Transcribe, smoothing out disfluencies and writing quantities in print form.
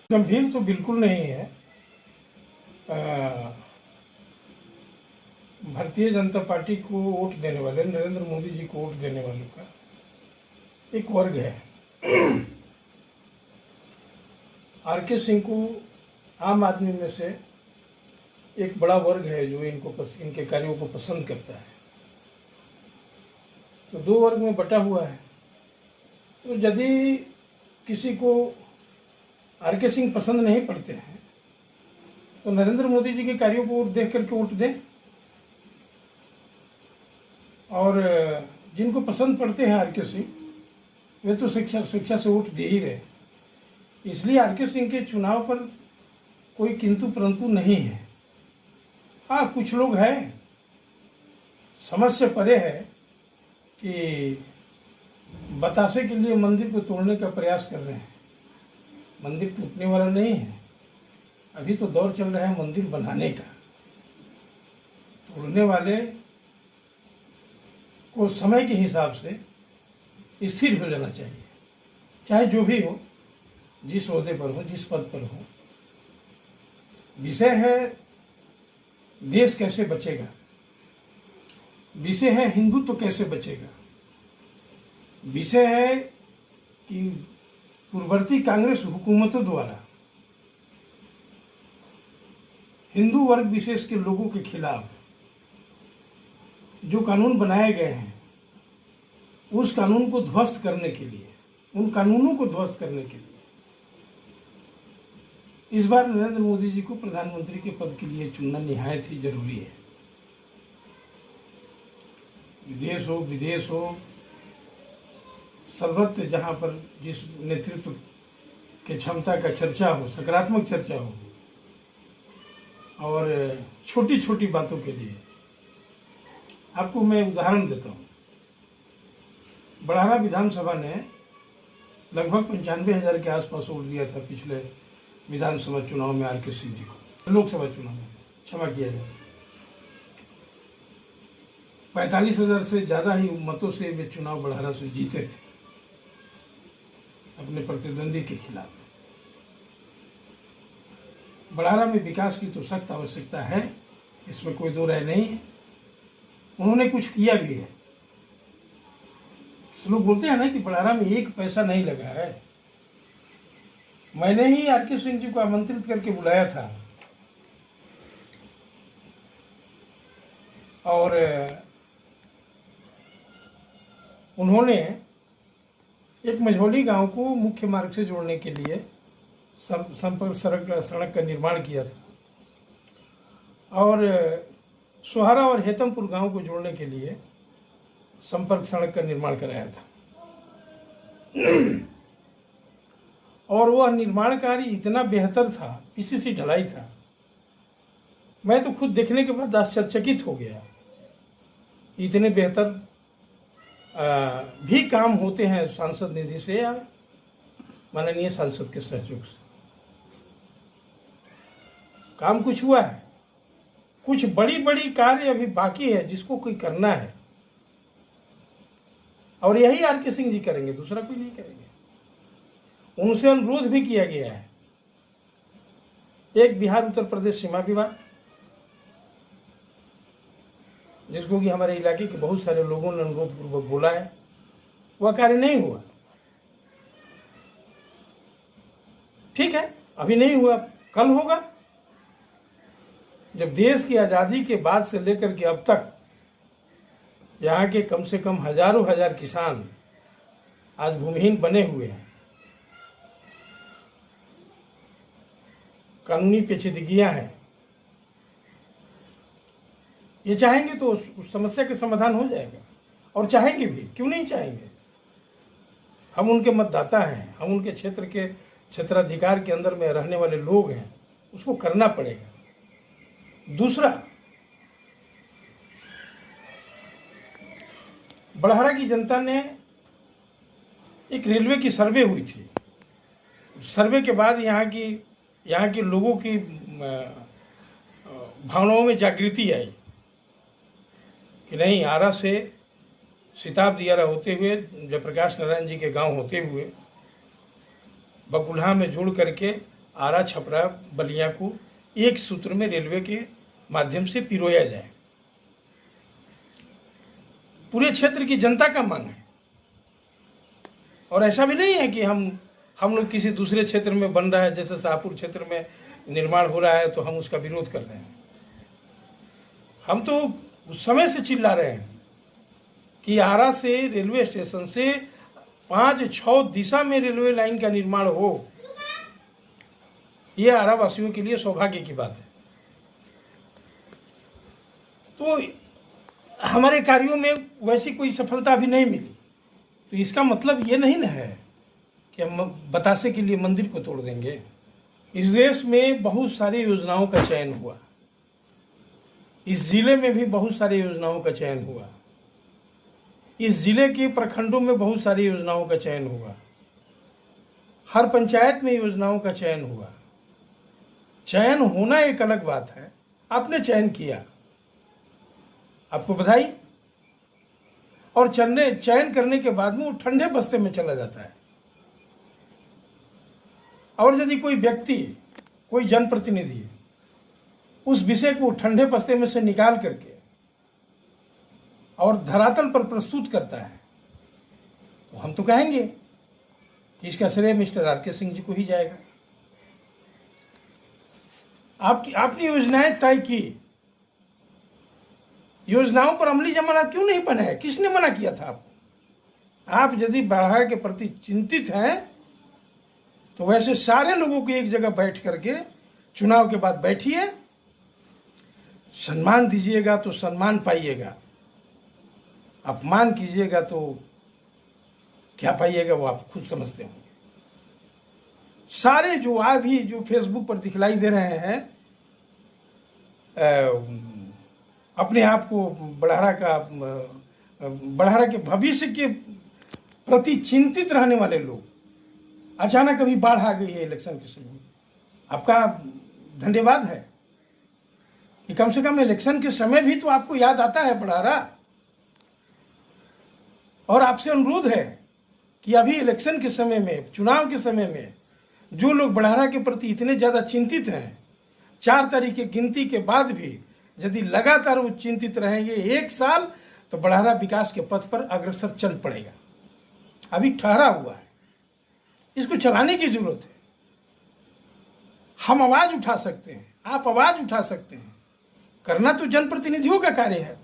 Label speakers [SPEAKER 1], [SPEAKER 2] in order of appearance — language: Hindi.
[SPEAKER 1] गंभीर तो बिल्कुल नहीं है। भारतीय जनता पार्टी को वोट देने वाले, नरेंद्र मोदी जी को वोट देने वालों का एक वर्ग है। आर.के. सिंह को आम आदमी में से एक बड़ा वर्ग है जो इनके कार्यों को पसंद करता है। तो दो वर्ग में बटा हुआ है। तो यदि किसी को आर.के. सिंह पसंद नहीं पड़ते हैं तो नरेंद्र मोदी जी के कार्यों को देख करके वोट दें, और जिनको पसंद पड़ते हैं आर.के. सिंह वे तो शिक्षा से वोट दे ही रहे। इसलिए आर.के. सिंह के चुनाव पर कोई किंतु परंतु नहीं है। हाँ, कुछ लोग हैं, समझ से परे है कि बतासे के लिए मंदिर को तोड़ने का प्रयास कर रहे हैं। मंदिर टूटने वाला नहीं है, अभी तो दौर चल रहा है मंदिर बनाने का। तोड़ने वाले को समय के हिसाब से स्थिर हो जाना चाहिए, चाहे जो भी हो, जिस ओहदे पर हो, जिस पद पर हो। विषय है देश कैसे बचेगा, विषय है हिंदुत्व कैसे बचेगा, विषय है कि पूर्ववर्ती कांग्रेस हुकूमतों द्वारा हिंदू वर्ग विशेष के लोगों के खिलाफ जो कानून बनाए गए हैं उस कानून को ध्वस्त करने के लिए, उन कानूनों को ध्वस्त करने के लिए इस बार नरेंद्र मोदी जी को प्रधानमंत्री के पद के लिए चुनना निहायत ही जरूरी है। विदेश हो, विदेश हो, सर्वत्र जहां पर जिस नेतृत्व के क्षमता का चर्चा हो, सकारात्मक चर्चा हो, और छोटी छोटी बातों के लिए आपको मैं उदाहरण देता हूं। बड़ारा विधानसभा ने लगभग 95,000 के आसपास वोट दिया था पिछले विधानसभा चुनाव में आर.के. सिंह जी को। लोकसभा चुनाव में क्षमा किया जाए, 45,000 से ज्यादा ही मतों से वे चुनाव बड़ारा से जीते थे अपने प्रतिद्वंदी के खिलाफ। बड़ारा में विकास की तो सख्त आवश्यकता है, इसमें कोई दो राय नहीं है। उन्होंने कुछ किया भी है। लोग बोलते हैं ना कि बड़ारा में एक पैसा नहीं लगा है। मैंने ही आर.के. सिंह जी को आमंत्रित करके बुलाया था, और उन्होंने एक मझौली गांव को मुख्य मार्ग से जोड़ने के लिए संपर्क सड़क का निर्माण किया था, और सोहारा और हेतमपुर गांव को जोड़ने के लिए संपर्क सड़क का निर्माण कराया था। और वह निर्माण कार्य इतना बेहतर था, पीसीसी ढलाई था, मैं तो खुद देखने के बाद आश्चर्यचकित हो गया। इतने बेहतर भी काम होते हैं सांसद निधि से या माननीय सांसद के सहयोग से। काम कुछ हुआ है, कुछ बड़ी बड़ी कार्य अभी बाकी है जिसको कोई करना है, और यही आर.के. सिंह जी करेंगे, दूसरा कोई नहीं करेंगे। उनसे अनुरोध भी किया गया है। एक बिहार उत्तर प्रदेश सीमा विवाद, जिसको कि हमारे इलाके के बहुत सारे लोगों ने अनुरोध पूर्वक बोला है, वह कार्य नहीं हुआ। ठीक है, अभी नहीं हुआ, कल होगा। जब देश की आजादी के बाद से लेकर के अब तक यहाँ के कम से कम हजारों हजार किसान आज भूमिहीन बने हुए हैं, कानूनी पेचीदगियां हैं, ये चाहेंगे तो उस समस्या का समाधान हो जाएगा। और चाहेंगे भी, क्यों नहीं चाहेंगे। हम उनके मतदाता हैं, हम उनके क्षेत्र के क्षेत्राधिकार के अंदर में रहने वाले लोग हैं, उसको करना पड़ेगा। दूसरा, बड़हरा की जनता ने एक रेलवे की सर्वे हुई थी। सर्वे के बाद यहाँ के लोगों की भावनाओं में जागृति आई कि नहीं, आरा से सिताब दियारा होते हुए, जयप्रकाश नारायण जी के गांव होते हुए बकुल्हा में जुड़ करके आरा छपरा बलिया को एक सूत्र में रेलवे के माध्यम से पिरोया जाए। पूरे क्षेत्र की जनता का मांग है। और ऐसा भी नहीं है कि हम लोग किसी दूसरे क्षेत्र में बन रहा है, जैसे शाहपुर क्षेत्र में निर्माण हो रहा है तो हम उसका विरोध कर रहे हैं। हम तो उस समय से चिल्ला रहे हैं कि आरा से रेलवे स्टेशन से 5-6 दिशा में रेलवे लाइन का निर्माण हो। यह आरा वासियों के लिए सौभाग्य की बात है। तो हमारे कार्यों में वैसी कोई सफलता भी नहीं मिली, तो इसका मतलब ये नहीं ना है कि हम बतासे के लिए मंदिर को तोड़ देंगे। इस देश में बहुत सारी योजनाओं का चयन हुआ, इस जिले में भी बहुत सारी योजनाओं का चयन हुआ, इस जिले के प्रखंडों में बहुत सारी योजनाओं का चयन हुआ, हर पंचायत में योजनाओं का चयन हुआ। चयन होना एक अलग बात है, आपने चयन किया, आपको बधाई। और चयन करने के बाद में वो ठंडे बस्ते में चला जाता है। और यदि कोई व्यक्ति, कोई जनप्रतिनिधि उस विषय को ठंडे बस्ते में से निकाल करके और धरातल पर प्रस्तुत करता है, तो हम तो कहेंगे कि इसका श्रेय मिस्टर आर के सिंह जी को ही जाएगा। आपने योजनाएं तय की, योजनाओं पर अमली जमानत क्यों नहीं बनाया? किसने मना किया था आपको? आप यदि बढ़ा के प्रति चिंतित हैं तो वैसे सारे लोगों को एक जगह बैठ करके चुनाव के बाद बैठिए, सम्मान दीजिएगा तो सम्मान पाइएगा, अपमान कीजिएगा तो क्या पाइएगा वो आप खुद समझते होंगे। सारे जो अभी जो फेसबुक पर दिखलाई दे रहे हैं, अपने आप को बढ़ारा के भविष्य के प्रति चिंतित रहने वाले लोग, अचानक अभी बाढ़ आ गई है इलेक्शन के समय, आपका धन्यवाद है कि कम से कम इलेक्शन के समय भी तो आपको याद आता है बढ़ारा। और आपसे अनुरोध है कि अभी इलेक्शन के समय में, चुनाव के समय में जो लोग बढ़ारा के प्रति इतने ज्यादा चिंतित हैं, 4 तारीख की गिनती के बाद भी यदि लगातार वो चिंतित रहेंगे 1 साल, तो बढ़ारा विकास के पथ पर अग्रसर चल पड़ेगा। अभी ठहरा हुआ है, इसको चलाने की जरूरत है। हम आवाज उठा सकते हैं, आप आवाज उठा सकते हैं, करना तो जनप्रतिनिधियों का कार्य है।